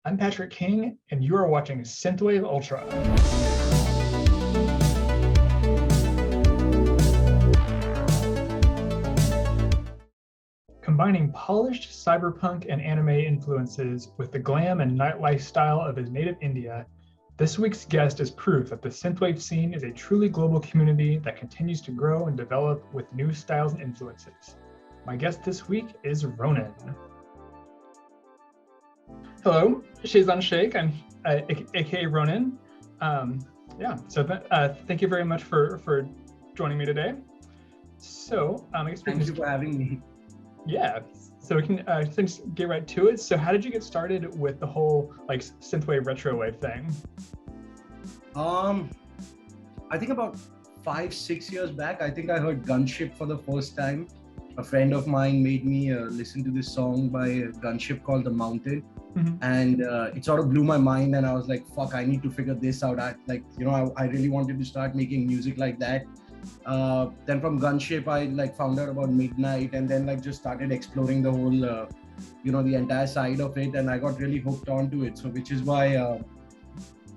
I'm Patrick King, and you are watching SYNTHWAVE Ultra. Combining polished cyberpunk and anime influences with the glam and nightlife style of his native India, this week's guest is proof that the synthwave scene is a truly global community that continues to grow and develop with new styles and influences. My guest this week is Ronin. Hello, Shazan Sheikh. I'm aka Ronin. Thank you very much for joining me today. So I guess thank you for having me. Yeah, so we can just get right to it. So how did you get started with the whole like synthwave retrowave thing? I think about 5-6 years back, I think I heard Gunship for the first time. A friend of mine made me listen to this song by Gunship called The Mountain. Mm-hmm. And it sort of blew my mind, and I was like, fuck, I need to figure this out. I really wanted to start making music like that. Then from Gunship, I found out about Midnight, and then just started exploring the whole, the entire side of it, and I got really hooked onto it. So which is why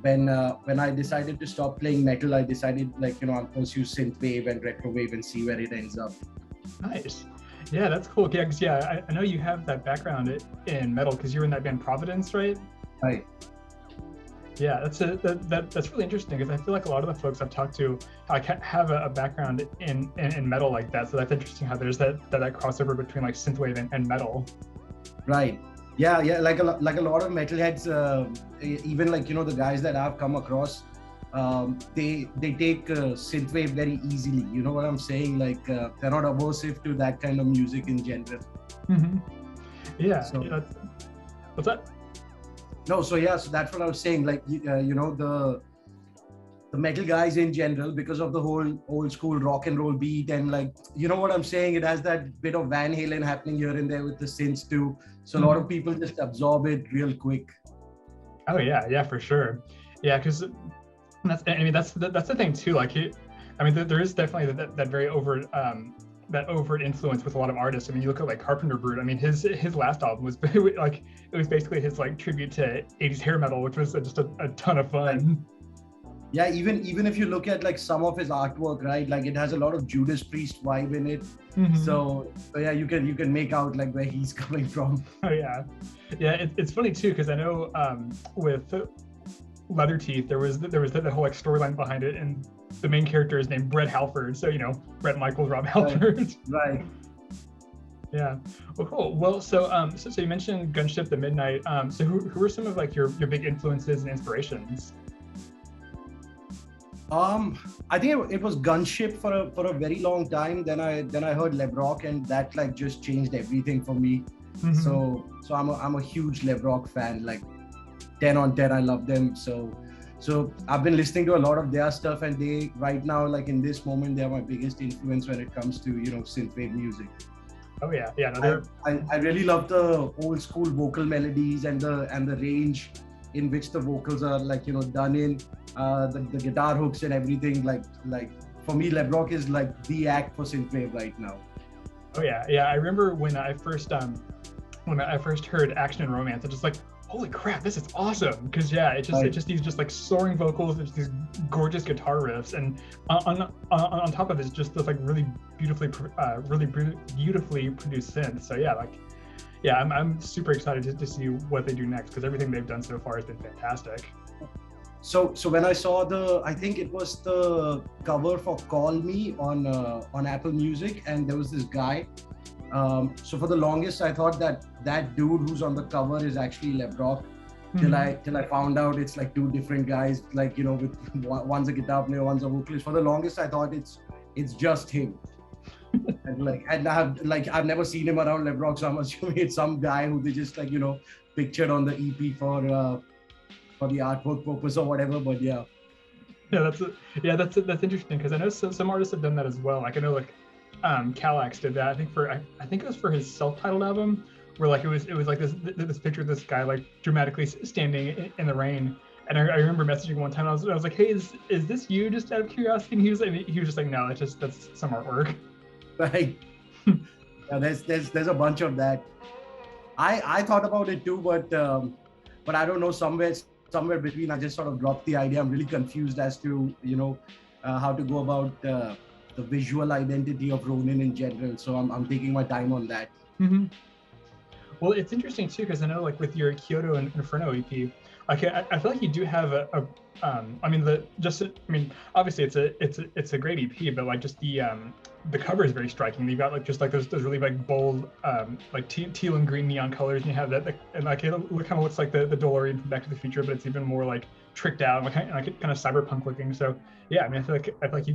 when I decided to stop playing metal, I decided I'll pursue synthwave and retrowave and see where it ends up. Nice. Yeah, that's cool. Yeah, because I know you have that background in metal because you were in that band Providence, right? Right. Yeah, that's really interesting because I feel like a lot of the folks I've talked to have a background in metal like that. So that's interesting how there's that crossover between like synthwave and metal. Right. Yeah. Like a lot of metalheads, even the guys that I've come across, they take synthwave very easily. You know what I'm saying? They're not aversive to that kind of music in general. Mm-hmm. Yeah. So, what's that? No, so that's what I was saying. The metal guys in general, because of the whole old school rock and roll beat, and what I'm saying, it has that bit of Van Halen happening here and there with the synths too. So a lot of people just absorb it real quick. Oh yeah, for sure. Yeah, because that's the thing too. There is definitely that very overt influence with a lot of artists. I mean, you look at like Carpenter Brute. I mean, his last album was it was basically his tribute to 80s hair metal, which was just a ton of fun. Yeah, even if you look at some of his artwork, right? It has a lot of Judas Priest vibe in it. Mm-hmm. So yeah, you can make out where he's coming from. Oh yeah. It's funny too because I know with Leather Teeth there was that whole storyline behind it, and the main character is named Brett Halford. So Brett Michaels, Rob Halford. Right. Yeah. Well, cool. Well, so you mentioned Gunship, the Midnight. So who are some of your big influences and inspirations? I think it was Gunship for a very long time. Then I heard Lev Rock, and that just changed everything for me. Mm-hmm. So I'm a huge Lev Rock fan. 10 on 10, I love them. So I've been listening to a lot of their stuff, and they right now, in this moment, they are my biggest influence when it comes to synthwave music. Oh yeah. No, I really love the old school vocal melodies and the range in which the vocals are done in, the guitar hooks and everything. For me, Lev Rock is the act for synthwave right now. Oh yeah. I remember when I first heard Action and Romance, I just holy crap, this is awesome! Because it's just these soaring vocals, it's these gorgeous guitar riffs, and on top of it, it's just this really beautifully produced synth. So I'm super excited to see what they do next because everything they've done so far has been fantastic. So when I saw I think it was the cover for Call Me on Apple Music, and there was this guy. So for the longest, I thought that dude who's on the cover is actually Lev Rock, till I found out it's two different guys, with one's a guitar player, one's a vocalist. For the longest, I thought it's just him. and I've never seen him around Lev Rock, so I'm assuming it's some guy who they just pictured on the EP for the artwork purpose or whatever. But yeah. Yeah, that's interesting because I know some artists have done that as well. I know Calax did that. I think it was for his self-titled album, where it was this picture of this guy dramatically standing in the rain. And I remember messaging one time. I was like, hey, is this you? Just out of curiosity. And he was just like, no, that's some artwork. Right. Yeah, there's a bunch of that. I thought about it too, but but I don't know, somewhere between, I just sort of dropped the idea. I'm really confused as to, how to go about the visual identity of Ronin in general. So I'm taking my time on that. Mm-hmm. Well, it's interesting too, because I know like with your Kyoto and Inferno EP, like I feel like you do have obviously it's a great EP, but like just the cover is very striking. You've got like just like those really like bold like teal and green neon colors, and you have that and like it kind of looks like the DeLorean from Back to the Future, but it's even more like tricked out and like kind of cyberpunk looking. So yeah, I mean I feel like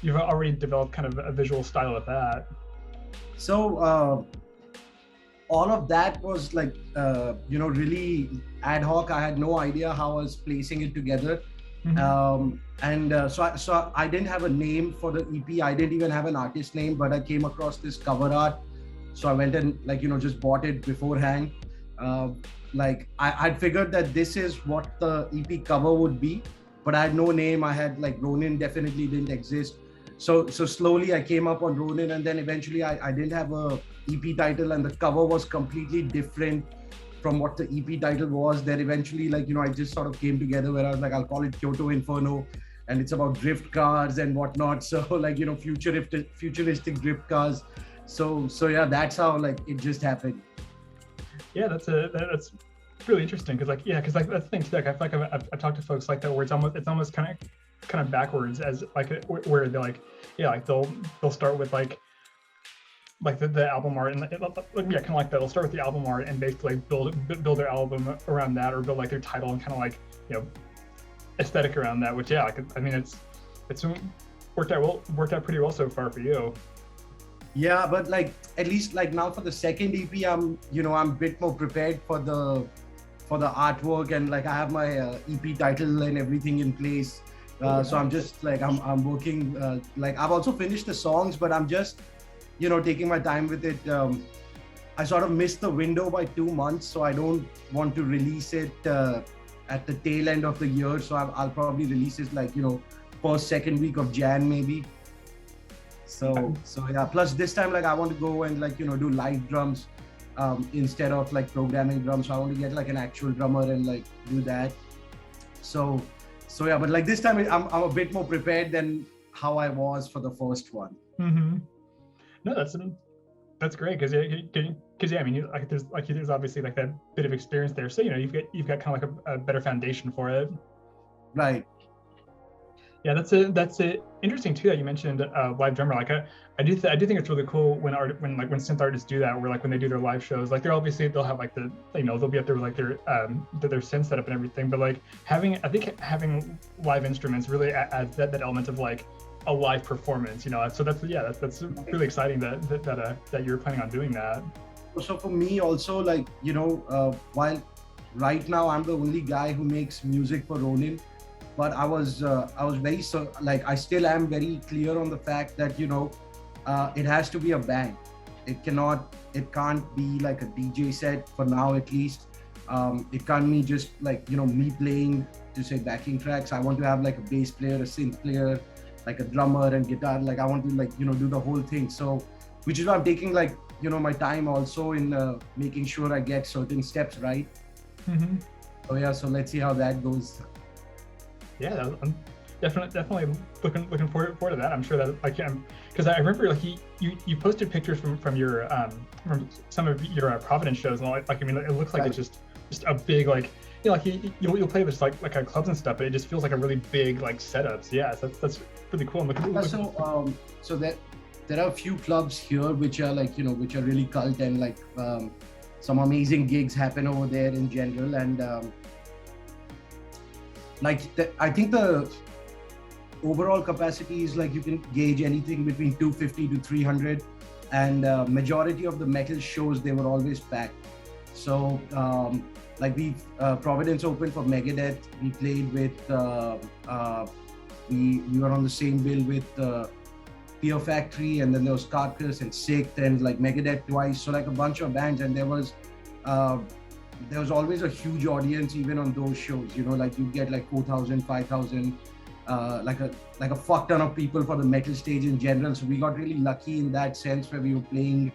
you've already developed kind of a visual style with that. So all of that was like really ad hoc. I had no idea how I was placing it together. Mm-hmm. So I didn't have a name for the EP. I didn't even have an artist name, but I came across this cover art. So I went and just bought it beforehand. I'd figured that this is what the EP cover would be, but I had no name. I had like Ronin definitely didn't exist. So slowly I came up on Ronin, and then eventually I didn't have a EP title, and the cover was completely different from what the EP title was. Then eventually I just sort of came together where I was like, I'll call it Kyoto Inferno, and it's about drift cars and whatnot. So futuristic drift cars. So yeah, that's how it just happened. Yeah, that's really interesting, because that's the thing too. Like I feel like I've talked to folks like that where it's almost kind of backwards, as like where they're like, yeah, like they'll start with like the album art, and kind of like that. They'll start with the album art and basically build their album around that, or build like their title and kind of like aesthetic around that. Which I mean it's worked out pretty well so far for you. Yeah, but at least now for the second EP, I'm a bit more prepared for the artwork, and I have my EP title and everything in place. So I'm just I'm working. I've also finished the songs, but I'm just taking my time with it. I sort of missed the window by 2 months, so I don't want to release it at the tail end of the year. So I'll probably release it first, second week of Jan maybe. So yeah. Plus this time I want to go and do live drums instead of programming drums. So I want to get an actual drummer and do that. So yeah, but this time I'm a bit more prepared than how I was for the first one. Mm-hmm. No, that's great, because I mean there's obviously that bit of experience there, so you've got kind of a better foundation for it. Right. Yeah, that's interesting too that you mentioned live drummer. I do think it's really cool when synth artists do that, where when they do their live shows, they'll have they'll be up there with their synth setup and everything, but having live instruments really adds that element of a live performance, so that's really exciting that you're planning on doing that. So for me also, while right now I'm the only guy who makes music for Ronin, but I was very I still am very clear on the fact that it has to be a band. It can't be a DJ set for now, at least. It can't be just me playing to say backing tracks. I want to have a bass player, a synth player, a drummer and guitar. I want to do the whole thing. So which is why I'm taking my time also in making sure I get certain steps right. Mm-hmm. So yeah, so let's see how that goes. Yeah, I'm definitely looking forward to that. I'm sure that because I remember you posted pictures from your from some of your Providence shows, and I mean it looks like right. It's just a big you'll play with like clubs and stuff, but it just feels like a really big setup. So yeah, so that's really cool. So that there are a few clubs here which are which are really cult, and some amazing gigs happen over there in general, and I think the overall capacity is you can gauge anything between 250 to 300, and majority of the metal shows, they were always packed. So we Providence opened for Megadeth. We played with we were on the same bill with Fear Factory, and then there was Carcass and Sick, and Megadeth twice. So a bunch of bands, and there was always a huge audience even on those shows. You'd get 4,000, 5,000, like a fuck ton of people for the metal stage in general. So we got really lucky in that sense, where we were playing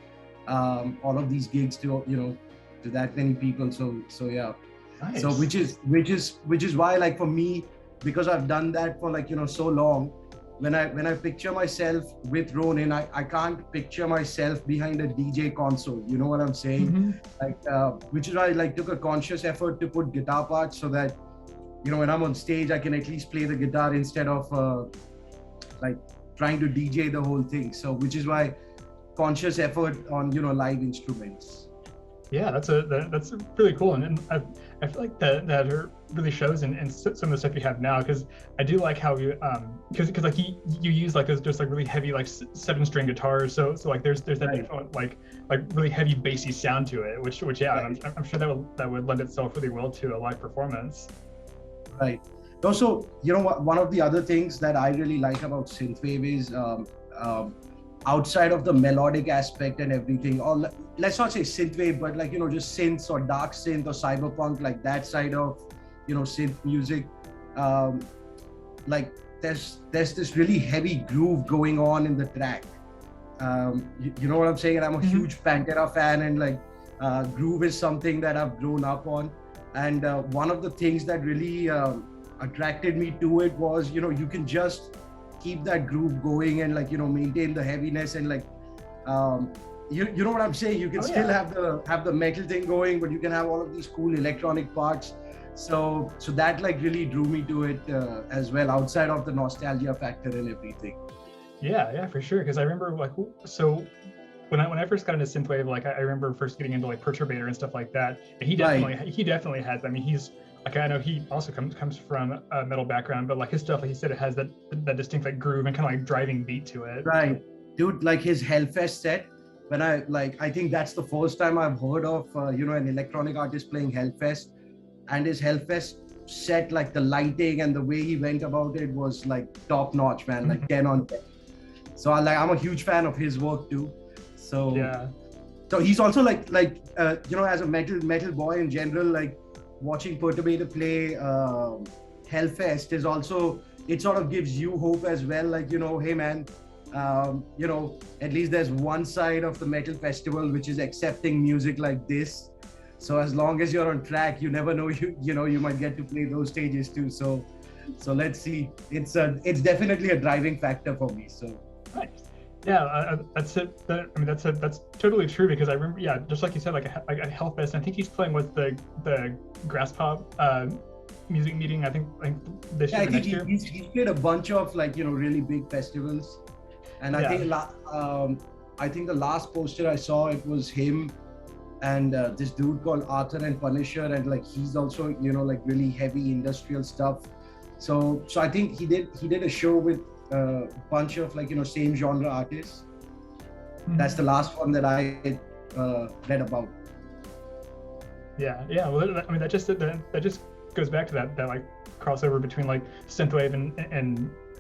all of these gigs to that many people. So yeah. Nice. So which is why, like, for me, because I've done that for, like, so long, when I picture myself with Ronin, I can't picture myself behind a DJ console. You know what I'm saying? Like, which is why I, like, took a conscious effort to put guitar parts so that, when I'm on stage, I can at least play the guitar instead of like trying to DJ the whole thing. So which is why conscious effort on, live instruments. Yeah, that's really cool, and I feel like that really shows in some of the stuff you have now, because I do like how you because like you use like those just like really heavy like 7-string guitars, so like there's that Right. like really heavy bassy sound to it, which yeah, Right. I'm sure that would lend itself really well to a live performance. Right. Also, one of the other things that I really like about synthwave is outside of the melodic aspect and everything, or let's not say synthwave, but like, just synths or dark synth or cyberpunk, like that side of, synth music. Like there's this really heavy groove going on in the track. You know what I'm saying? And I'm a huge Pantera fan, and like groove is something that I've grown up on. And one of the things that really attracted me to it was, you can just keep that groove going and, like, maintain the heaviness, and like you know what I'm saying, you can still have the metal thing going, but you can have all of these cool electronic parts. So that like really drew me to it as well, outside of the nostalgia factor and everything. Yeah, for sure, because I remember like, so when I first got into synthwave, like I remember first getting into like Perturbator and stuff like that, and he definitely has, I mean, he's like, I know he also comes from a metal background, but like his stuff, like he said, it has that distinct like groove and kind of like driving beat to it. Right, dude, like his Hellfest set, when I think that's the first time I've heard of an electronic artist playing Hellfest, and his Hellfest set, like the lighting and the way he went about it was like top notch, man, like 10 on 10. So I'm a huge fan of his work too. So yeah. So he's also like as a metal boy in general, like watching Perturbator play Hellfest is also, it sort of gives you hope as well. Like, hey man, at least there's one side of the metal festival which is accepting music like this. So as long as you're on track, you never know, you might get to play those stages too. So let's see. It's definitely a driving factor for me. So nice. Yeah, that's it. I mean, that's totally true, because I remember, yeah, just like you said, like a Hellfest. I think he's playing with the Grass Pop music meeting. I think this year, next year. He's played a bunch of like really big festivals, and I think the last poster I saw, it was him and this dude called Arthur and Punisher, and like he's also like really heavy industrial stuff. So I think he did a show with a bunch of like same genre artists. That's the last one that I read about. Yeah. Well, I mean, that just goes back to that like crossover between like synthwave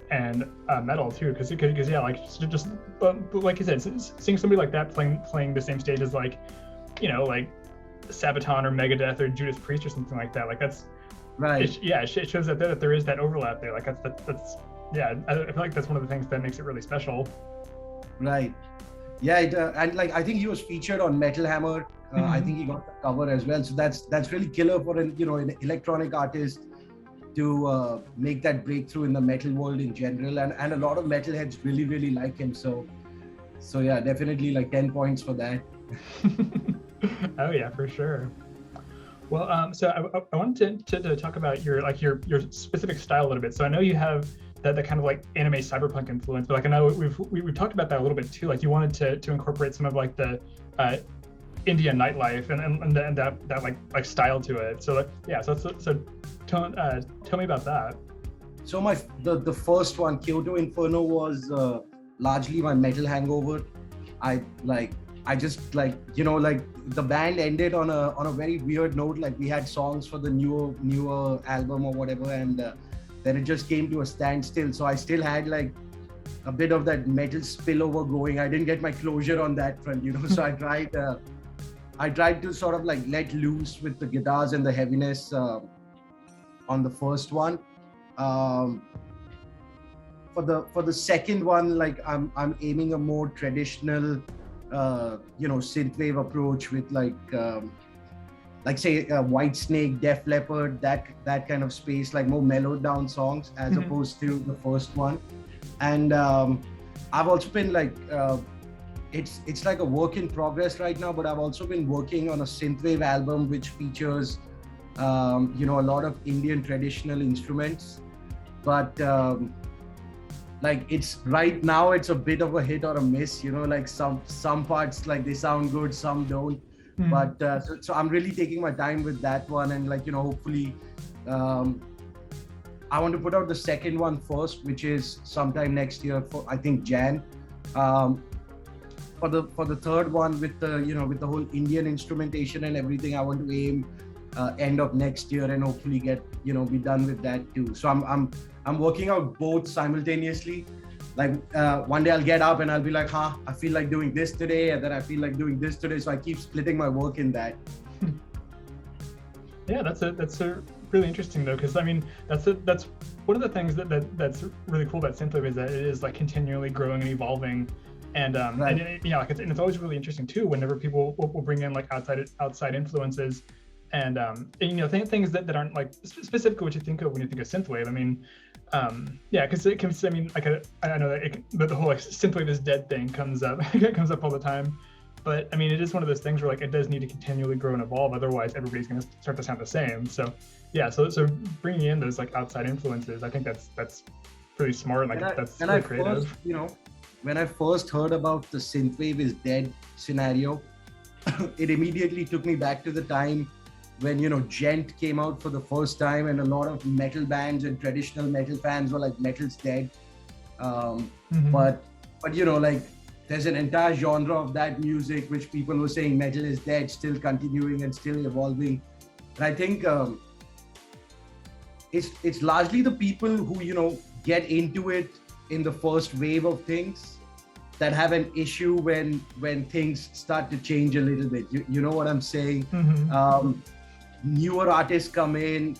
and metal too, because yeah, like just but like you said, seeing somebody like that playing the same stage as like like Sabaton or Megadeth or Judas Priest or something like that, like that's right. It shows that there is that overlap there. Like that's yeah, I feel like that's one of the things that makes it really special. Right. Yeah, and like I think he was featured on Metal Hammer. I think he got the cover as well. So that's really killer for an electronic artist to make that breakthrough in the metal world in general, and a lot of metalheads really like him. So yeah, definitely like 10 points for that. Oh yeah, for sure. Well, so I wanted to talk about your specific style a little bit. So I know you have that kind of like anime cyberpunk influence, but like I know we've talked about that a little bit too. Like you wanted to incorporate some of like the Indian nightlife and that like style to it. So tell me about that. So the first one, Kyoto Inferno, was largely my metal hangover. I just like the band ended on a very weird note. Like we had songs for the newer album or whatever, and then it just came to a standstill. So I still had like a bit of that metal spillover going. I didn't get my closure on that front, So I tried to sort of like let loose with the guitars and the heaviness on the first one. For the second one, like I'm aiming a more traditional synthwave approach with like like say White Snake, Def Leppard, that kind of space, like more mellowed down songs as opposed to the first one. And I've also been like, it's like a work in progress right now, but I've also been working on a synthwave album which features you know, a lot of Indian traditional instruments, but like it's right now it's a bit of a hit or a miss, you know, like some parts like they sound good, some don't. But so I'm really taking my time with that one, and like, you know, hopefully I want to put out the second one first, which is sometime next year, for I think Jan. For the third one, with the, you know, with the whole Indian instrumentation and everything, I want to aim end of next year and hopefully get, you know, be done with that too. So I'm working out both simultaneously. Like one day I'll get up and I'll be like, I feel like doing this today, and then I feel like doing this today. So I keep splitting my work in that. Yeah, that's a really interesting though, because I mean that's one of the things that's really cool about synthwave is that it is like continually growing and evolving, and Right. and you know, like it's always really interesting too whenever people will bring in like outside influences, and you know, things that aren't like specifically what you think of when you think of synthwave. I mean, yeah, because it can, I mean, like I know that the whole like synthwave is dead thing comes up it comes up all the time, but I mean, it is one of those things where like it does need to continually grow and evolve, otherwise everybody's going to start to sound the same. So yeah, so bringing in those like outside influences, I think that's really smart, and like that's really creative. First, you know, when I first heard about the synthwave is dead scenario, it immediately took me back to the time when, you know, Gent came out for the first time, and a lot of metal bands and traditional metal fans were like, metal's dead. But you know, like there's an entire genre of that music which people were saying metal is dead, still continuing and still evolving. And I think it's largely the people who, you know, get into it in the first wave of things that have an issue when things start to change a little bit. You know what I'm saying? Newer artists come in,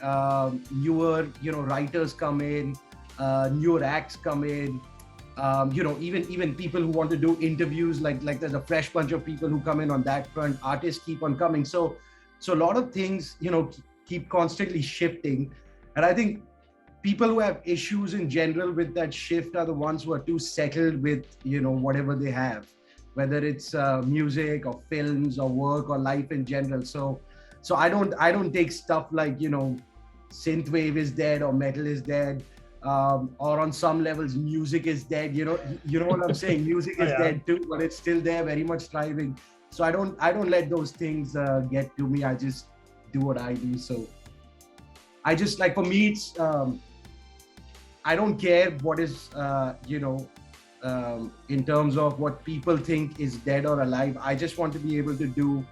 newer, you know, writers come in, newer acts come in, you know, even people who want to do interviews, like there's a fresh bunch of people who come in on that front. Artists keep on coming, so a lot of things, you know, keep constantly shifting. And I think people who have issues in general with that shift are the ones who are too settled with, you know, whatever they have, whether it's music or films or work or life in general. So I don't take stuff like, you know, synthwave is dead or metal is dead, or on some levels music is dead. You know what I'm saying? Music is dead too, but it's still there, very much thriving. So I don't let those things get to me. I just do what I do. So I just, like, for me, it's I don't care what is you know, in terms of what people think is dead or alive. I just want to be able to do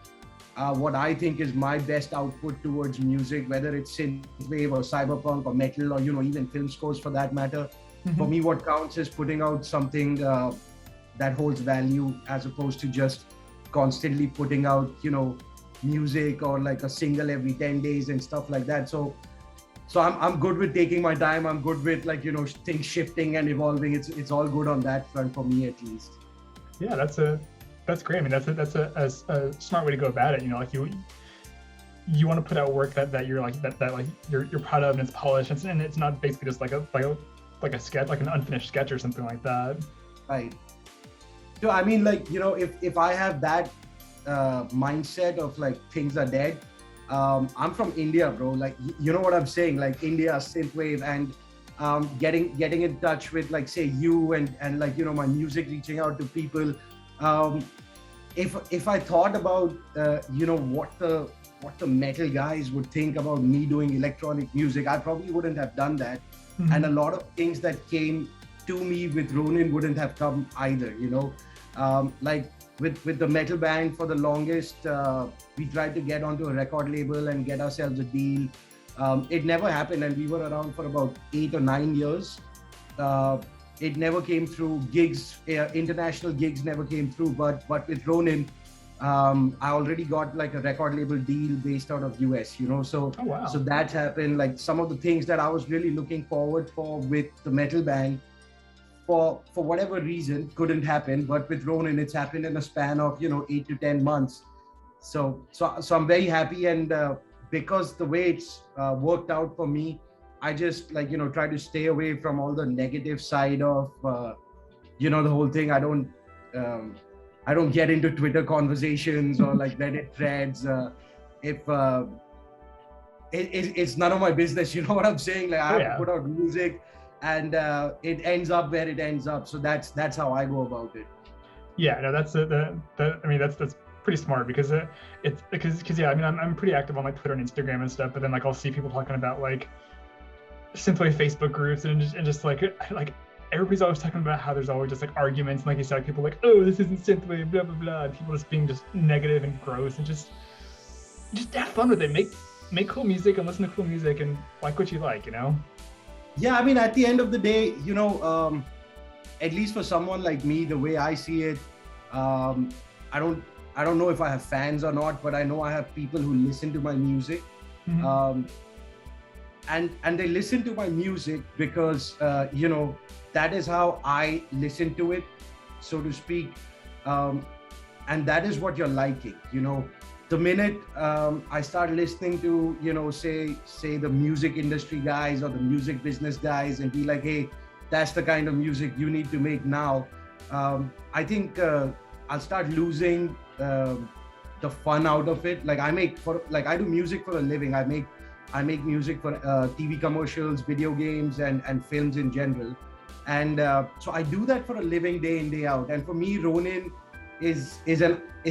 what I think is my best output towards music, whether it's synthwave or cyberpunk or metal or, you know, even film scores for that matter. For me, what counts is putting out something that holds value, as opposed to just constantly putting out, you know, music or like a single every 10 days and stuff like that. So I'm good with taking my time. I'm good with, like, you know, things shifting and evolving. It's all good on that front for me, at least. Yeah, that's great. I mean, that's a smart way to go about it. You know, like you want to put out work that you're like that like you're proud of, and it's polished, and it's not basically just like a sketch, like an unfinished sketch or something like that. Right. So I mean, like, you know, if I have that mindset of like things are dead, I'm from India, bro. Like, you know what I'm saying? Like India, synthwave, and getting in touch with, like, say, you and like, you know, my music reaching out to people. If I thought about you know, what the metal guys would think about me doing electronic music, I probably wouldn't have done that. And a lot of things that came to me with Ronin wouldn't have come either, you know. Like with the metal band, for the longest, we tried to get onto a record label and get ourselves a deal. It never happened, and we were around for about 8 or 9 years. It never came through. Gigs, international gigs never came through. But with Ronin, I already got like a record label deal based out of US, you know. So so that happened. Like, some of the things that I was really looking forward for with the metal band, for whatever reason, couldn't happen. But with Ronin, it's happened in a span of, you know, 8 to 10 months. So I'm very happy, and because the way it's worked out for me, I just try to stay away from all the negative side of the whole thing. I don't get into Twitter conversations or like Reddit threads. If it's none of my business, you know what I'm saying? Like I have to put out music, and it ends up where it ends up. So that's how I go about it. Yeah, no, that's I mean, that's pretty smart, because yeah, I mean, I'm pretty active on like Twitter and Instagram and stuff, but then like I'll see people talking about like SYNTHWAVE Facebook groups, and just like everybody's always talking about how there's always just like arguments, and like you said, people like, oh, this isn't SYNTHWAVE, blah blah blah, and people just being just negative and gross, and just have fun with it, make cool music and listen to cool music and like what you like, Yeah, I mean, at the end of the day, at least for someone like me, the way I see it, I don't know if I have fans or not, but I know I have people who listen to my music. Mm-hmm. And they listen to my music because that is how I listen to it, so to speak, and that is what you're liking. The minute I start listening to say the music industry guys or the music business guys and be like, hey, that's the kind of music you need to make now, I think I'll start losing the fun out of it. Like I do music for a living. I make music for TV commercials, video games, and films in general. And so I do that for a living, day in, day out. And for me, Ronin is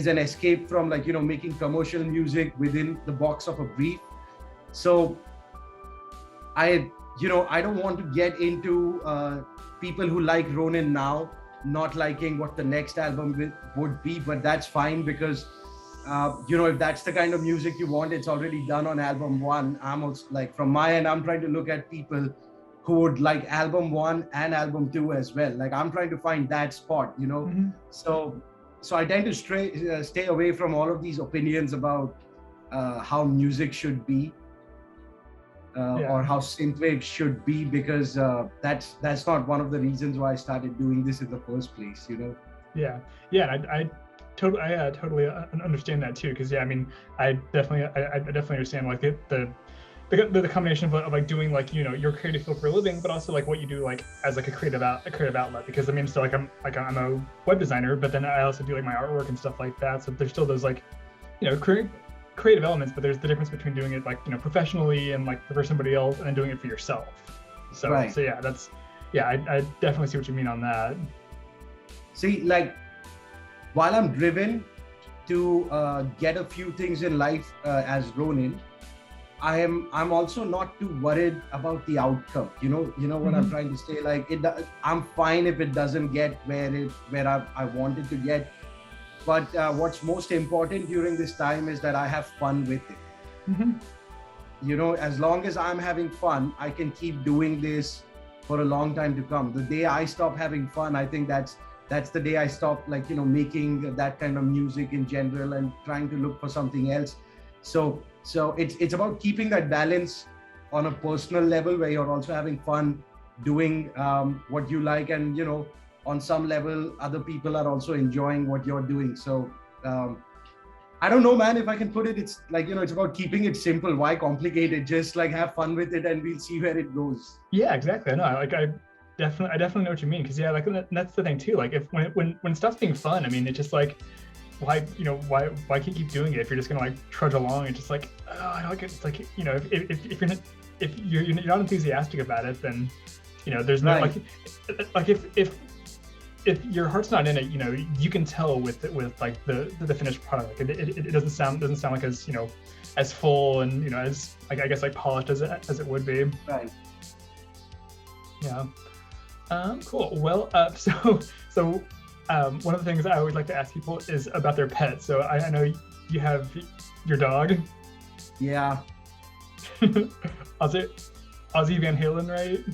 an escape from making commercial music within the box of a brief. So I don't want to get into people who like Ronin now not liking what the next album would be, but that's fine, because if that's the kind of music you want, it's already done on album 1. I'm also, like, from my end, I'm trying to look at people who would like album 1 and album 2 as well. Like I'm trying to find that spot, Mm-hmm. So I tend to stay away from all of these opinions about how music should be, or how synthwave should be, because that's not one of the reasons why I started doing this in the first place. Yeah. I totally understand that too, because I mean, I definitely understand like the combination of like doing like your creative field for a living, but also like what you do like as like a creative outlet. Because I mean, so I'm a web designer, but then I also do like my artwork and stuff like that. So there's still those like creative elements, but there's the difference between doing it like professionally and like for somebody else, and then doing it for yourself. So right. So yeah, I definitely see what you mean on that. See, like, while I'm driven to get a few things in life as Ronin, I'm also not too worried about the outcome. You know what Mm-hmm. I'm trying to say. Like I'm fine if it doesn't get where I wanted to get. But what's most important during this time is that I have fun with it. Mm-hmm. As long as I'm having fun, I can keep doing this for a long time to come. The day I stop having fun, I think that's the day I stop making that kind of music in general and trying to look for something else. So it's about keeping that balance on a personal level, where you're also having fun doing what you like, and on some level other people are also enjoying what you're doing. So I don't know, man, if I can put it, it's like it's about keeping it simple. Why complicate it? Just like have fun with it, and we'll see where it goes. Yeah, exactly. No, like I definitely know what you mean, because yeah, like that's the thing too. Like if when stuff's being fun, I mean, it's just like, why keep doing it if you're just gonna like trudge along and just like, oh, I don't like it. It's like if you're not enthusiastic about it, then there's no Right. like if your heart's not in it, you can tell with like the finished product. Like it doesn't sound like as full and as like I guess like polished as it would be. Right. Yeah. Cool. Well, so one of the things I always like to ask people is about their pets. So I know you have your dog. Yeah. Ozzy Van Halen, right?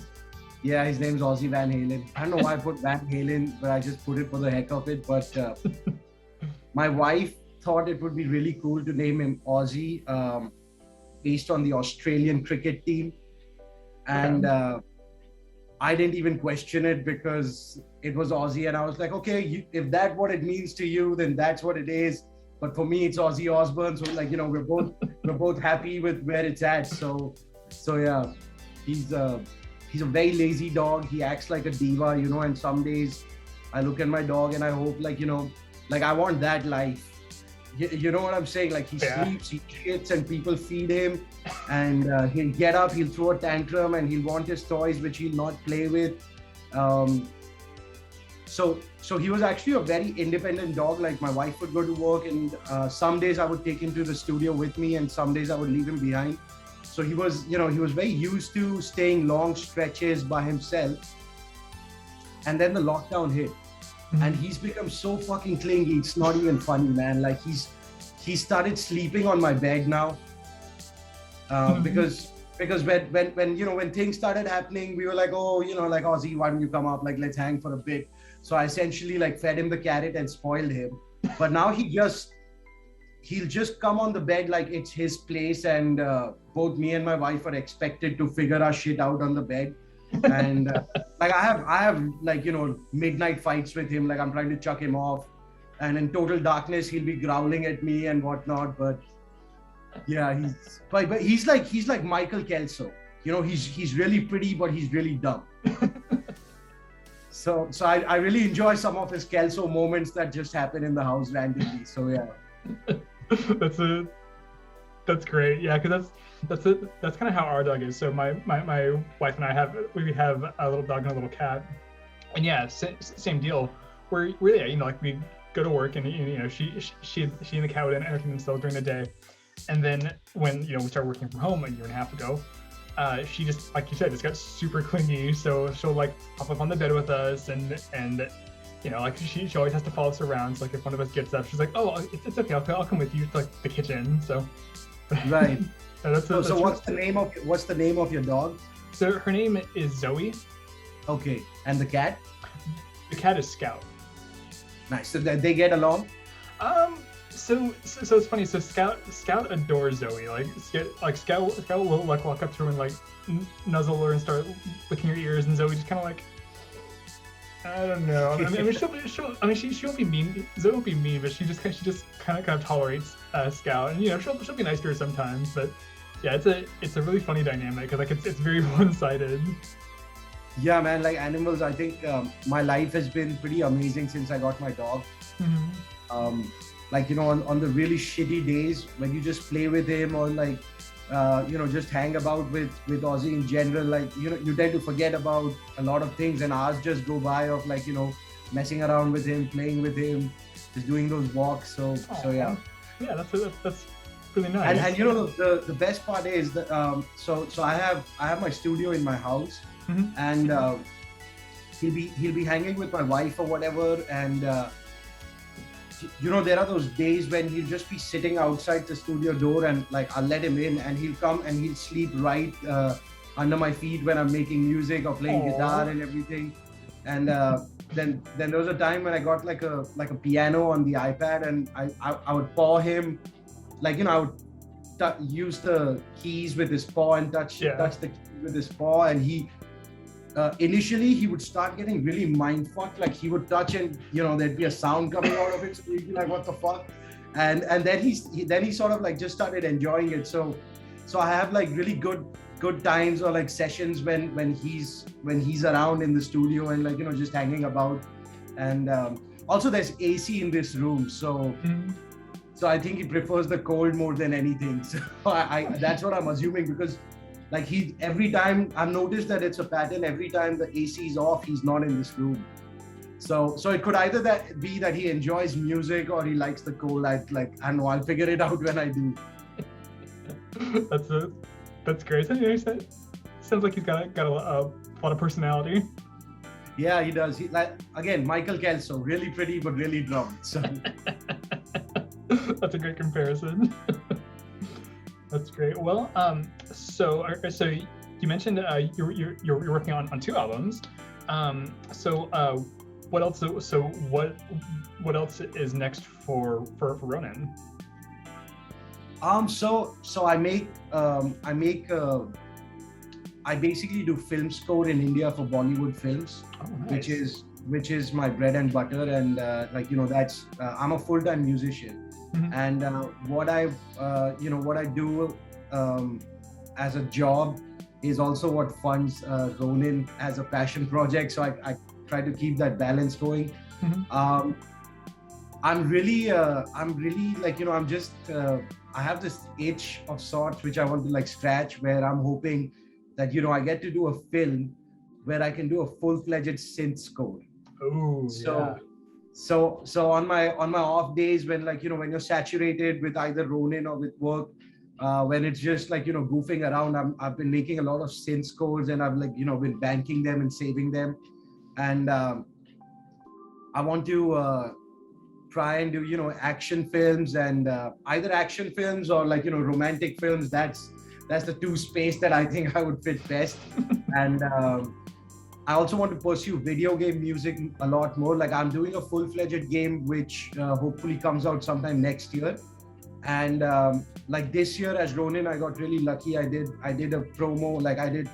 Yeah, his name's Ozzy Van Halen. I don't know why I put Van Halen, but I just put it for the heck of it. But my wife thought it would be really cool to name him Ozzy, based on the Australian cricket team. And I didn't even question it, because it was Ozzy. And I was like, okay, if that's what it means to you, then that's what it is. but for me it's Ozzy Osbourne. So like, we're both happy with where it's at. So yeah, he's a very lazy dog. He acts like a diva, and some days I look at my dog and I hope like I want that life. You know what I'm saying? Like he sleeps, he shits, and people feed him, and he'll get up, he'll throw a tantrum, and he'll want his toys, which he'll not play with. So he was actually a very independent dog. Like my wife would go to work, and some days I would take him to the studio with me, and some days I would leave him behind. So he was very used to staying long stretches by himself. And then the lockdown hit. And he's become so fucking clingy. It's not even funny, man. Like he started sleeping on my bed now. Because when things started happening, we were like, oh, like Ozzy, why don't you come up? Like, let's hang for a bit. So I essentially like fed him the carrot and spoiled him. But now he'll just come on the bed like it's his place, and both me and my wife are expected to figure our shit out on the bed. And like I have like midnight fights with him. Like I'm trying to chuck him off, and in total darkness he'll be growling at me and whatnot. But yeah, he's like Michael Kelso. He's really pretty, but he's really dumb. So I really enjoy some of his Kelso moments that just happen in the house randomly. So yeah. That's great. Yeah, because that's kind of how our dog is. So my wife and I have a little dog and a little cat, and yeah, same deal. We're really, like we go to work, and she and the cat would entertain themselves during the day, and then when we started working from home a year and a half ago, she just, like you said, just got super clingy. So she'll like hop up on the bed with us, and like she always has to follow us around. So like if one of us gets up, she's like, oh, it's okay, I'll come with you to like the kitchen. So right. So what's the name of your dog? So her name is Zoe. Okay, and the cat? The cat is Scout. Nice. So they get along? So it's funny. So Scout adores Zoe. Like Scout will like walk up to her and like nuzzle her and start licking her ears, and Zoe just kind of like, I don't know. I mean, she won't be mean. Zoe won't be mean, but she just kind of tolerates Scout, and she'll be nice to her sometimes. But yeah, it's a really funny dynamic, because like it's very one-sided. Yeah, man. Like animals, I think my life has been pretty amazing since I got my dog. Mm-hmm. Like on the really shitty days when you just play with him, or like just hang about with Ozzy in general, like you tend to forget about a lot of things, and hours just go by of like messing around with him, playing with him, just doing those walks. So yeah. Yeah, that's really nice. And the best part is that so I have my studio in my house. Mm-hmm. And he'll be hanging with my wife or whatever, and there are those days when he'll just be sitting outside the studio door, and like I'll let him in, and he'll come and he'll sleep right under my feet when I'm making music or playing guitar and everything. And then there was a time when I got like a piano on the iPad, and I would paw him, like I would use the keys with his paw and touch the keys with his paw, and he initially he would start getting really mindfucked. Like he would touch, and there'd be a sound coming out of it, so he'd be like, what the fuck? And then he sort of like just started enjoying it. So I have like really good times, or like sessions when he's around in the studio, and like just hanging about. And also there's AC in this room, so so I think he prefers the cold more than anything. So I that's what I'm assuming, because like every time I've noticed that it's a pattern, every time the AC is off, he's not in this room. So it could either be that he enjoys music, or he likes the cold. I don't know, I'll figure it out when I do. That's great. Sounds like he's got a lot of personality. Yeah, he does. Again, Michael Kelso, really pretty but really dumb. So that's a great comparison. That's great. Well, so you mentioned you're working on 2 albums. What else? So what else is next for Ronin? I basically do film score in India for Bollywood films, nice. which is my bread and butter, and that's I'm a full-time musician. And what I do as a job is also what funds Ronin as a passion project. So I try to keep that balance going. I'm really like, I'm just, I have this itch of sorts which I want to like scratch, where I'm hoping that, I get to do a film where I can do a full-fledged synth score. Oh, yeah. So on my off days, when like, when you're saturated with either Ronin or with work, when it's just like, goofing around, I've been making a lot of synth scores, and I've like, been banking them and saving them. And I want to try and do, action films, and either action films or like, romantic films. That's the two space that I think I would fit best. And I also want to pursue video game music a lot more. Like, I'm doing a full-fledged game, which hopefully comes out sometime next year. And like this year as Ronin, I got really lucky. I did a promo, like I did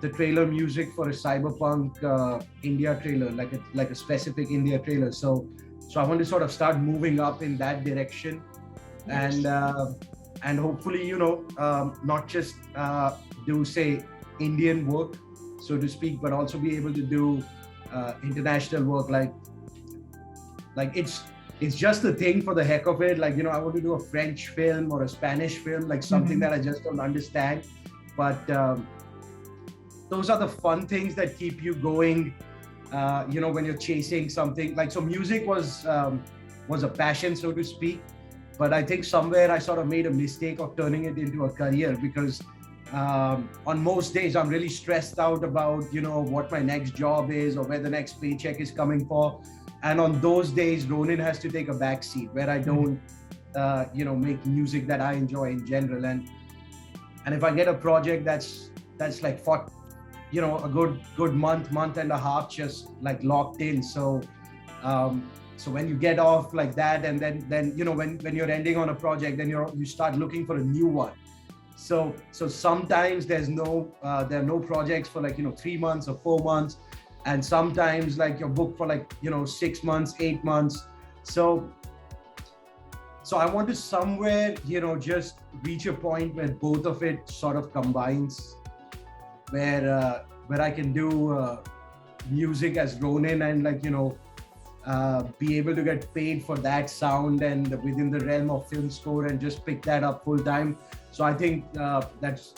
the trailer music for a Cyberpunk India trailer, like a specific India trailer. So I want to sort of start moving up in that direction. Nice. And hopefully, not just do, say, Indian work, so to speak, but also be able to do international work. Like it's just a thing for the heck of it. Like, I want to do a French film or a Spanish film, like something that I just don't understand. But those are the fun things that keep you going, when you're chasing something. Like, so music was a passion, so to speak. But I think somewhere I sort of made a mistake of turning it into a career, because on most days I'm really stressed out about, what my next job is or where the next paycheck is coming for. And on those days, Ronin has to take a back seat, where I don't, make music that I enjoy in general. And if I get a project that's like for, a good month and a half, just like locked in. So when you get off like that, and then when you're ending on a project, then you start looking for a new one. So sometimes there are no projects for like 3 months or 4 months, and sometimes like you're booked for like 6 months, 8 months. So I want to somewhere just reach a point where both of it sort of combines, where I can do music as Ronin and like be able to get paid for that sound and within the realm of film score, and just pick that up full time. So I think that's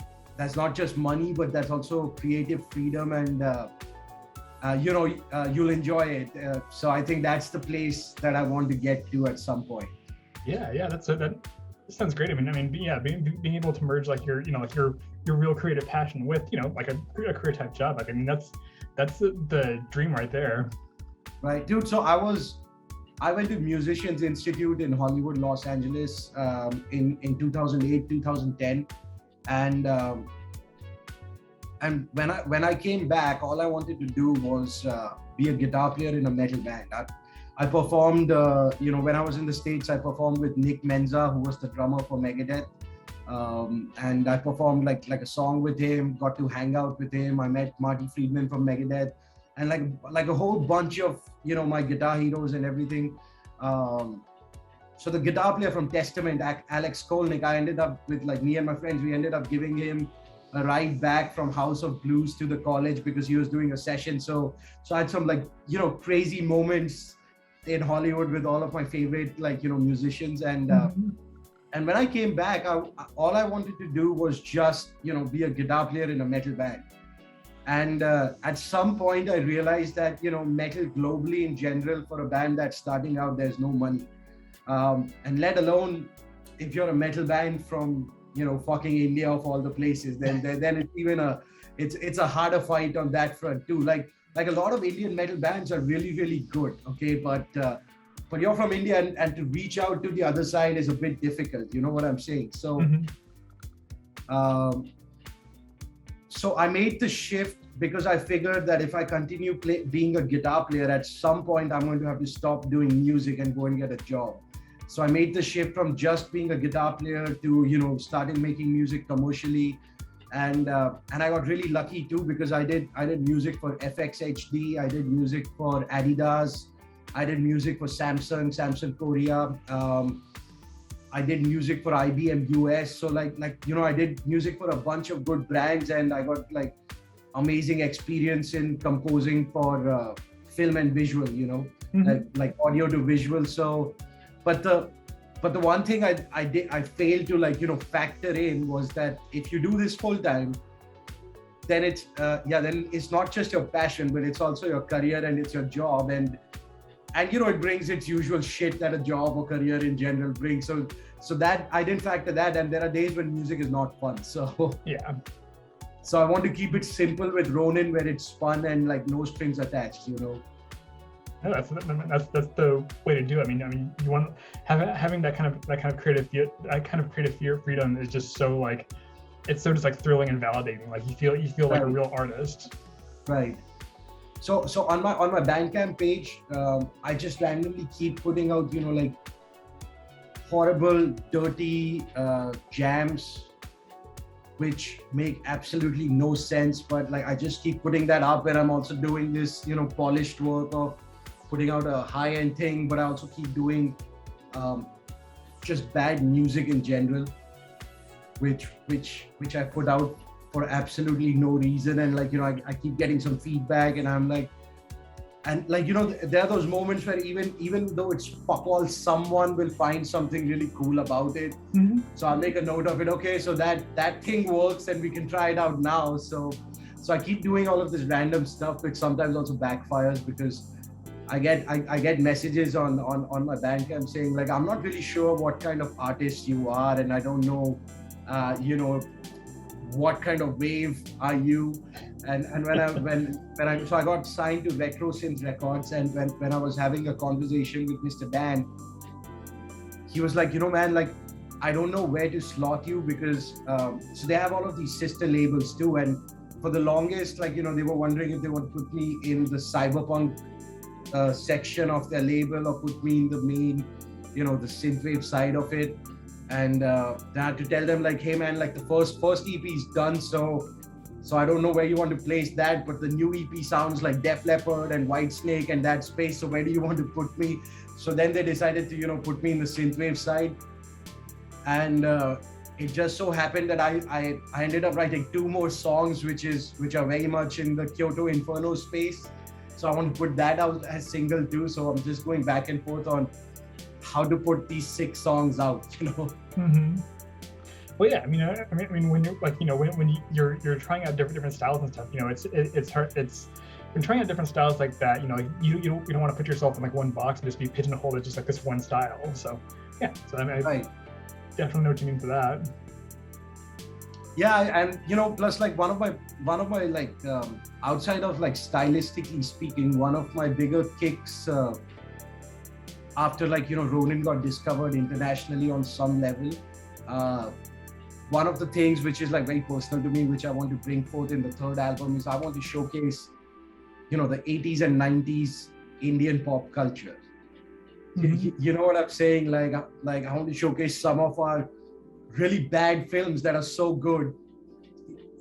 not just money, but that's also creative freedom, and you'll enjoy it. So I think that's the place that I want to get to at some point. Yeah, that sounds great. I mean, being able to merge like your real creative passion with like a career type job. Like, I mean, that's the dream right there. Right, dude. So I went to Musicians Institute in Hollywood, Los Angeles, in 2008, 2010, and when I came back, all I wanted to do was be a guitar player in a metal band. I performed, when I was in the States, I performed with Nick Menza, who was the drummer for Megadeth, and I performed like a song with him. Got to hang out with him. I met Marty Friedman from Megadeth, and like a whole bunch of my guitar heroes and everything. So the guitar player from Testament, Alex Skolnick, I ended up with, like, me and my friends, we ended up giving him a ride back from House of Blues to the college because he was doing a session. So I had some crazy moments in Hollywood with all of my favorite musicians. And and when I came back, all I wanted to do was just be a guitar player in a metal band. And at some point I realized that metal globally in general, for a band that's starting out, there's no money, and let alone if you're a metal band from fucking India of all the places, then it's even it's a harder fight on that front too. Like a lot of Indian metal bands are really, really good, okay, but you're from India, and to reach out to the other side is a bit difficult, you know what I'm saying? So so I made the shift because I figured that if I continue being a guitar player, at some point I'm going to have to stop doing music and go and get a job. So I made the shift from just being a guitar player to starting making music commercially, and I got really lucky too, because I did music for FXHD, I did music for Adidas, I did music for Samsung Korea, I did music for IBM US. So like, I did music for a bunch of good brands, and I got like amazing experience in composing for film and visual, like audio to visual. So, but the one thing I failed to factor in was that if you do this full time, then then it's not just your passion, but it's also your career and it's your job, and it brings its usual shit that a job or career in general brings. So that I didn't factor that, and there are days when music is not fun. So yeah. So I want to keep it simple with Ronin, where it's fun and like no strings attached. No, that's the way to do it. I mean, you want having that kind of creative freedom is just so like, it's so just like thrilling and validating. Like you feel like a real artist. Right. So on my Bandcamp page, I just randomly keep putting out like horrible, dirty jams, which make absolutely no sense. But like I just keep putting that up, where I'm also doing this polished work of putting out a high-end thing, but I also keep doing just bad music in general, which I put out for absolutely no reason. And like I keep getting some feedback, and I'm like, and like there are those moments where even though it's fuck all, someone will find something really cool about it. Mm-hmm. So I'll make a note of it. Okay, so that thing works, and we can try it out now. So I keep doing all of this random stuff, which sometimes also backfires, because I get messages on my Bandcamp saying like, I'm not really sure what kind of artist you are, and I don't know what kind of wave are you. And so I got signed to Retro Synth Records, and when I was having a conversation with Mr. Dan, he was like, man, like I don't know where to slot you, because so they have all of these sister labels too, and for the longest, like they were wondering if they would put me in the cyberpunk section of their label, or put me in the main, the synthwave side of it. And I had to tell them like, hey man, like the first EP is done, so I don't know where you want to place that, but the new EP sounds like Def Leppard and Whitesnake and that space, so where do you want to put me? So then they decided to put me in the synthwave side, and it just so happened that I ended up writing 2 more songs which are very much in the Kyoto Inferno space, so I want to put that out as single too. So I'm just going back and forth on how to put these 6 songs out, Mm-hmm. Well, yeah, I mean, when you're like, when you're trying out different styles and stuff, it's hard. It's when trying out different styles like that, you don't want to put yourself in like one box and just be pigeonholed as just like this one style. So yeah, so I definitely know what you mean for that. Yeah, and plus like one of my like outside of like stylistically speaking, one of my bigger kicks after like Ronin got discovered internationally on some level, one of the things which is like very personal to me, which I want to bring forth in the 3rd album, is I want to showcase the 80s and 90s Indian pop culture. Mm-hmm. You know what I'm saying? Like I want to showcase some of our really bad films that are so good.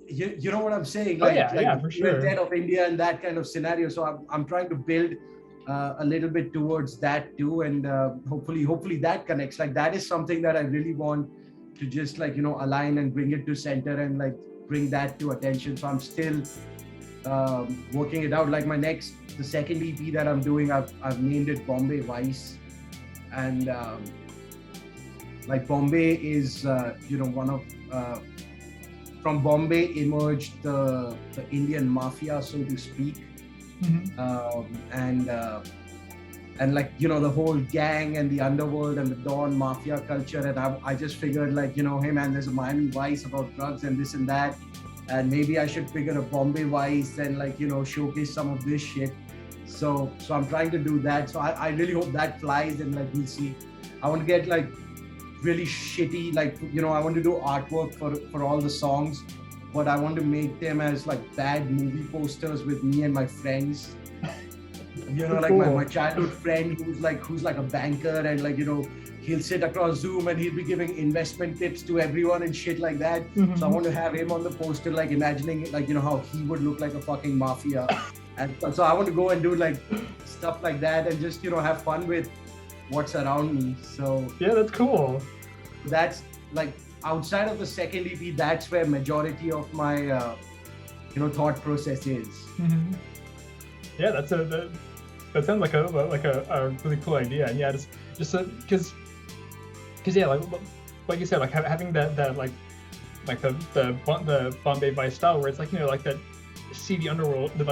You know what I'm saying? Like, yeah, for sure. Dead of India and that kind of scenario. So I'm trying to build a little bit towards that too, and hopefully that connects. Like that is something that I really want to just like align and bring it to center and like bring that to attention. So I'm still working it out. Like the 2nd EP that I'm doing, I've named it Bombay Vice, and like Bombay is one of from Bombay emerged the Indian mafia, so to speak. Mm-hmm. And like the whole gang and the underworld and the Dawn mafia culture, and I just figured like hey man, there's a Miami Vice about drugs and this and that, and maybe I should figure a Bombay Vice and like showcase some of this shit. So I'm trying to do that. So I really hope that flies, and like we'll see. I want to get like really shitty, like I want to do artwork for all the songs, but I want to make them as like bad movie posters with me and my friends. Like cool. my childhood friend who's like a banker, and like he'll sit across Zoom and he'll be giving investment tips to everyone and shit like that. Mm-hmm. So I want to have him on the poster, like imagining like how he would look like a fucking mafia. And so I want to go and do like stuff like that, and just have fun with what's around me. So yeah, that's cool. That's like outside of the second EP, that's where majority of my thought process is. Mm-hmm. Yeah, that sounds like a really cool idea. And yeah, just because yeah, like you said, like having that the Bombay Vice style where it's like, like that seedy underworld, the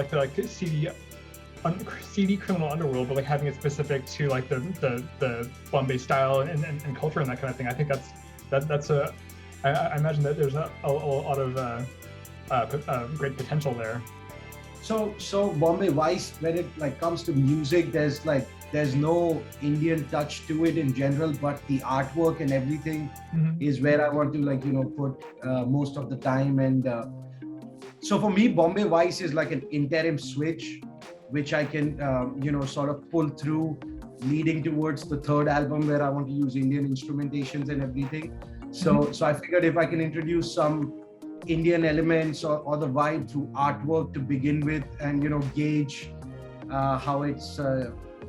seedy criminal underworld, but like having it specific to like the Bombay style and culture and that kind of thing. I think I imagine that there's a lot of great potential there. So Bombay Vice, when it like comes to music, there's no Indian touch to it in general, but the artwork and everything is where I want to put most of the time. And so for me, Bombay Vice is like an interim switch, which I can sort of pull through, leading towards the third album where I want to use Indian instrumentations and everything. So I figured if I can introduce some Indian elements or the vibe through artwork to begin with, and gauge how it's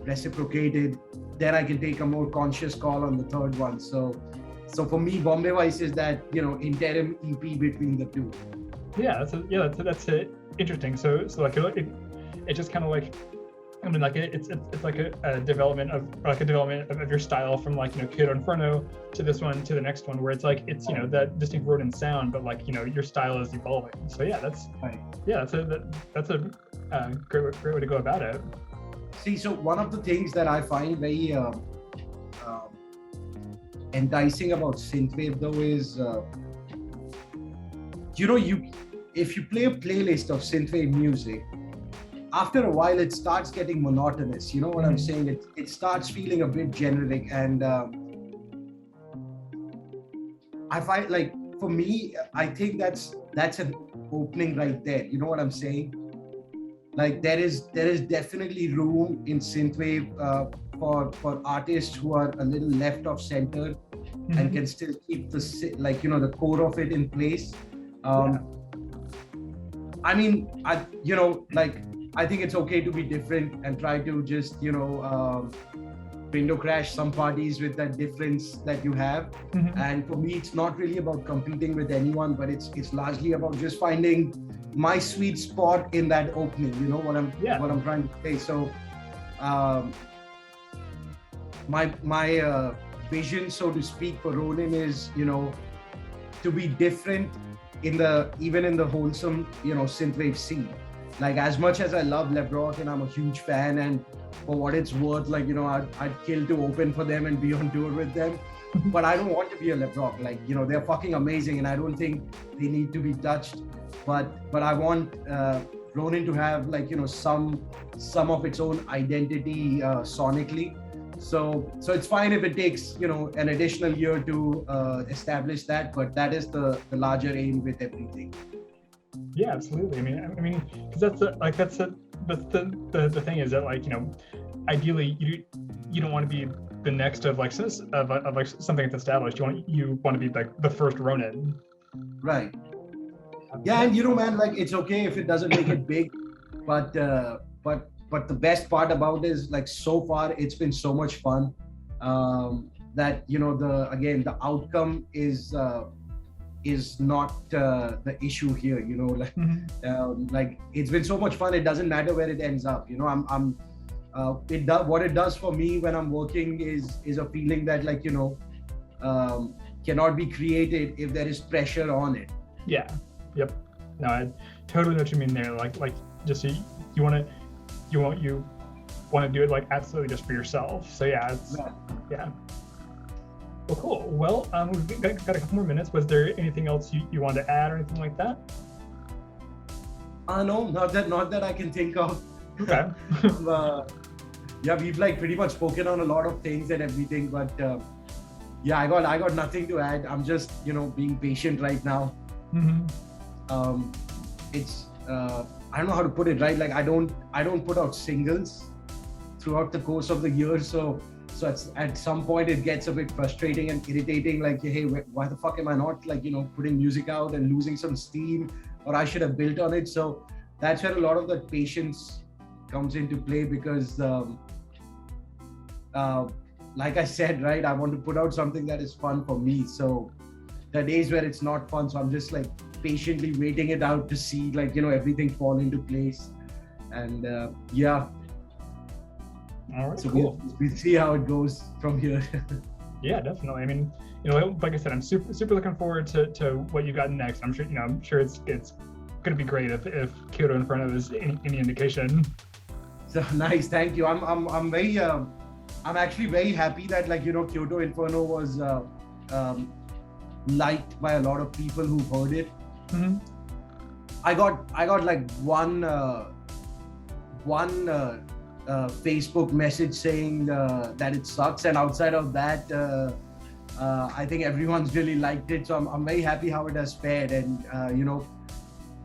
reciprocated, then I can take a more conscious call on the third one. So for me, Bombay Vice is that interim EP between the two. Yeah, that's interesting. So like it just kind of like, I mean, like it's like a development of your style from like Kid Inferno to this one to the next one, where it's like it's that distinct Ronin sound, but like your style is evolving. So yeah, that's a great way to go about it. See, so one of the things that I find very enticing about synthwave though is if you play a playlist of synthwave music, after a while it starts getting monotonous. You know what I'm saying? It starts feeling a bit generic, and I find, like, for me, I think that's an opening right there. You know what I'm saying? Like there is definitely room in synthwave for artists who are a little left of center and can still keep the core of it in place. I mean, I think it's okay to be different and try to just, window crash some parties with that difference that you have. And for me, it's not really about competing with anyone, but it's largely about just finding my sweet spot in that opening. You know what I'm trying to say. So my vision, so to speak, for Ronin is, to be different even in the wholesome, synthwave scene. Like, as much as I love Lebrock and I'm a huge fan, and for what it's worth, like, I'd kill to open for them and be on tour with them. But I don't want to be a Lebrock. Like, they're fucking amazing, and I don't think they need to be touched. But I want Ronin to have, like, some of its own identity sonically. So it's fine if it takes, an additional year to establish that, but that is the larger aim with everything. Yeah, absolutely. I mean, because that's the thing is that, like, ideally you don't want to be the next of like something that's established. You want to be like the first Ronin. Right. Yeah, and man, like, it's okay if it doesn't make it big, but the best part about it is, like, so far it's been so much fun that the outcome is not the issue here. Like it's been so much fun. It doesn't matter where it ends up. What it does for me when I'm working is a feeling that, like, cannot be created if there is pressure on it. Yeah. Yep. No, I totally know what you mean there. Like just you want to do it, like, absolutely just for yourself. So yeah, yeah. Well, cool. Well, we've got a couple more minutes. Was there anything else you wanted to add or anything like that? No, not that I can think of. Okay. Yeah, we've, like, pretty much spoken on a lot of things and everything, but yeah, I got nothing to add. I'm just, being patient right now. It's I don't know how to put it, right? Like, I don't put out singles throughout the course of the year, so at some point it gets a bit frustrating and irritating. Like, hey, why the fuck am I not, like, putting music out and losing some steam, or I should have built on it. So that's where a lot of that patience comes into play, because like I said, right, I want to put out something that is fun for me. So the days where it's not fun, so I'm just like patiently waiting it out to see like, everything fall into place. And yeah. All right, so cool. we'll see how it goes from here. Yeah, definitely. I mean, like I said, I'm super looking forward to what you got next. I'm sure it's gonna be great if Kyoto Inferno is any indication. So nice, thank you. I'm very I'm actually very happy that like Kyoto Inferno was liked by a lot of people who heard it. Mm-hmm. I got like one Facebook message saying that it sucks, and outside of that, I think everyone's really liked it. So I'm very happy how it has fared, and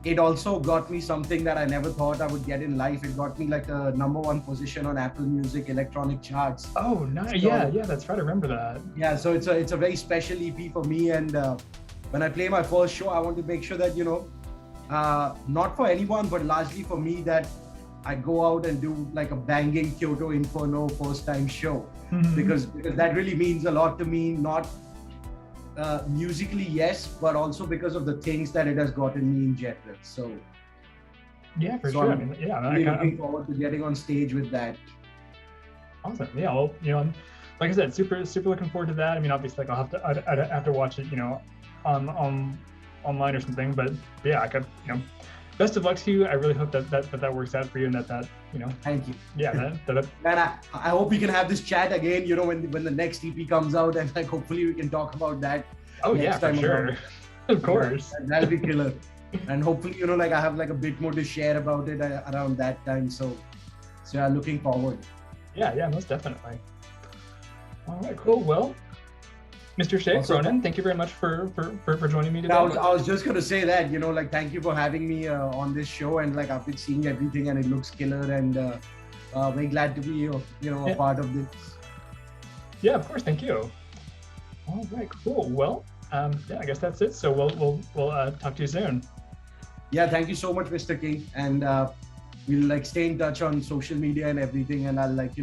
it also got me something that I never thought I would get in life. It got me like a #1 position on Apple Music electronic charts. Oh, nice. So, yeah, that's right. I remember that. Yeah, so it's a very special EP for me, and when I play my first show, I want to make sure that not for anyone, but largely for me, that I go out and do like a banging Kyoto Inferno first time show. Mm-hmm. because that really means a lot to me, not musically, yes, but also because of the things that it has gotten me in general. So yeah, for sure. I'm really looking forward to getting on stage with that. Awesome. Yeah, well, I'm, like I said, super looking forward to that. I mean, obviously, like I'd have to watch it, on online or something. But yeah, I could, best of luck to you. I really hope that works out for you, and that Thank you. Yeah, and I hope we can have this chat again, when the next EP comes out, and like hopefully we can talk about that. Oh yeah, for sure. Of course. Yeah, that'll be killer. And hopefully, like I have like a bit more to share about it around that time. So yeah, looking forward. Yeah, most definitely. All right, cool. Well, Mr. Sheikh, Ronin, thank you very much for joining me today. I was just gonna say that, like thank you for having me on this show, and like I've been seeing everything and it looks killer, and very glad to be a part of this. Yeah, of course. Thank you. All right, cool. Well, I guess that's it. So we'll talk to you soon. Yeah, thank you so much, Mr. King, and we'll like stay in touch on social media and everything, and I'll like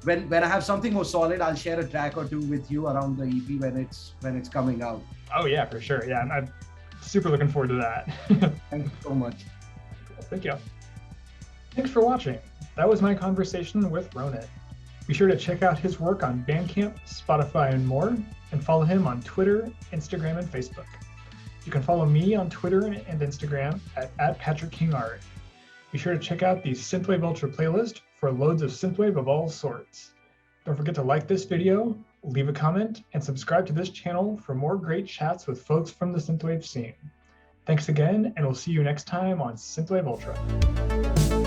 when I have something more solid, I'll share a track or two with you around the EP when it's coming out. Oh yeah, for sure. Yeah, I'm super looking forward to that. Thank you so much. Thank you. Thanks for watching. That was my conversation with Ronin. Be sure to check out his work on Bandcamp, Spotify, and more, and follow him on Twitter, Instagram, and Facebook. You can follow me on Twitter and Instagram at Patrick King Art. Be sure to check out the SYNTHWAVE Ultra playlist for loads of synthwave of all sorts. Don't forget to like this video, leave a comment, and subscribe to this channel for more great chats with folks from the synthwave scene. Thanks again, and we'll see you next time on SYNTHWAVE Ultra.